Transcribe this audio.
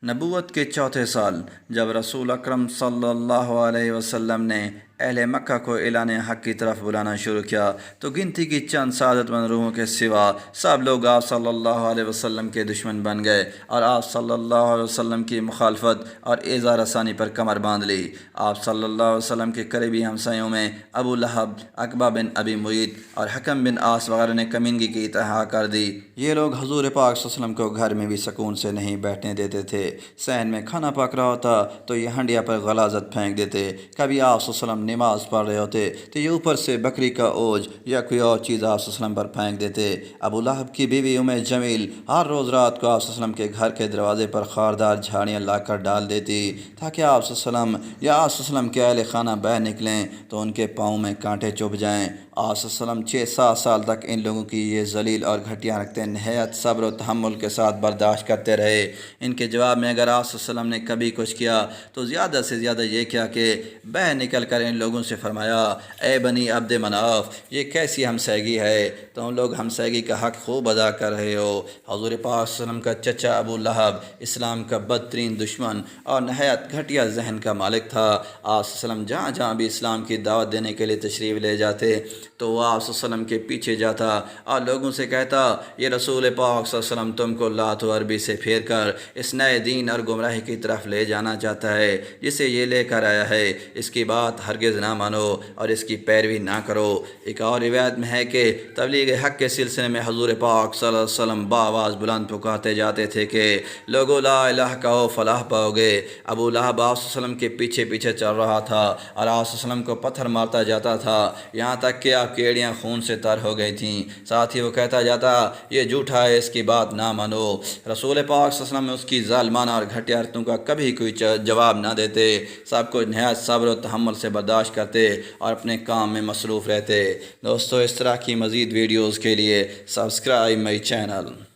نبوت کے چوتھے سال جب رسول اکرم صلی اللہ علیہ وسلم نے اہل مکہ کو اعلان حق کی طرف بلانا شروع کیا تو گنتی کی چند سعادت مند روحوں کے سوا سب لوگ آپ صلی اللہ علیہ وسلم کے دشمن بن گئے اور آپ صلی اللہ علیہ وسلم کی مخالفت اور ایذا رسانی پر کمر باندھ لی۔ آپ صلی اللہ علیہ وسلم کے قریبی ہمسایوں میں ابو لہب، عقبہ بن ابی معیط اور حکم بن عاص وغیرہ نے کمینگی کی انتہا کر دی۔ یہ لوگ حضور پاک صلی اللہ علیہ وسلم کو گھر میں بھی سکون سے نہیں بیٹھنے دیتے تھے۔ صحن میں کھانا پک رہا ہوتا تو یہ ہنڈیا پر غلاظت پھینک دیتے۔ کبھی آپ صلی اللہ علیہ وسلم نماز پڑھ رہے ہوتے تو یہ اوپر سے بکری کا اوج یا کوئی اور چیز آپ صلی اللہ علیہ وسلم پر پھینک دیتے۔ ابو لہب کی بیوی جمیل ہر روز رات کو آپ صلی اللہ علیہ وسلم کے گھر کے دروازے پر خاردار جھاڑیاں لا کر ڈال دیتی تاکہ آپ صلی اللہ علیہ وسلم یا آپ صلی اللہ علیہ وسلم کے اہل خانہ باہر نکلیں تو ان کے پاؤں میں کانٹے چبھ جائیں۔ آپ صلی اللہ علیہ وسلم 6-7 سال تک ان لوگوں کی یہ ذلیل اور گھٹیا حرکتیں نہایت صبر و تحمل کے ساتھ برداشت کرتے رہے۔ ان کے جواب میں اگر آپ صلی اللہ علیہ وسلم نے کبھی کچھ کیا تو زیادہ سے زیادہ یہ کیا کہ باہر نکل کر ان لوگوں سے فرمایا، اے بنی عبد مناف، یہ کیسی ہمسائیگی ہے؟ تم لوگ ہمسائیگی کا حق خوب ادا کر رہے ہو۔ حضور پاک صلی اللہ علیہ وسلم کا چچا ابو لہب اسلام کا بدترین دشمن اور نہایت گھٹیا ذہن کا مالک تھا۔ آپ صلی اللہ علیہ وسلم جہاں جہاں بھی اسلام کی دعوت دینے کے لیے تشریف لے جاتے تو وہ آپ صلی اللہ علیہ وسلم کے پیچھے جاتا اور لوگوں سے کہتا، یہ رسول پاک صلی اللہ علیہ وسلم تم کو لات و عربی سے پھیر کر اس نئے دین اور گمراہی کی طرف لے جانا چاہتا ہے جسے یہ لے کر آیا ہے، اس کی بات ہرگز نہ مانو اور اس کی پیروی نہ کرو۔ ایک اور روایت میں ہے کہ تبلیغ حق کے سلسلے میں حضور پاک صلی اللہ علیہ وسلم بآواز بلند پکارتے جاتے تھے کہ لوگو لا الہ کہو فلاح پاؤ گے۔ ابو لہب آپ صلی اللہ علیہ وسلم کے پیچھے پیچھے چل رہا تھا اور آپ صلی اللہ علیہ وسلم کو پتھر مارتا جاتا تھا یہاں تک کہ آپ کی ایڑیاں خون سے تر ہو گئی تھیں۔ ساتھ ہی وہ کہتا جاتا، یہ جھوٹا ہے، اس کی بات نہ مانو۔ رسول پاک صلی اللہ علیہ وسلم اس کی ظالمانہ اور گھٹیا حرکتوں کا کبھی کوئی جواب نہ دیتے، سب کو نہایت صبر و تحمل سے برداشت کرتے اور اپنے کام میں مصروف رہتے۔ دوستو، اس طرح کی مزید ویڈیوز کے لیے سبسکرائب مائی چینل۔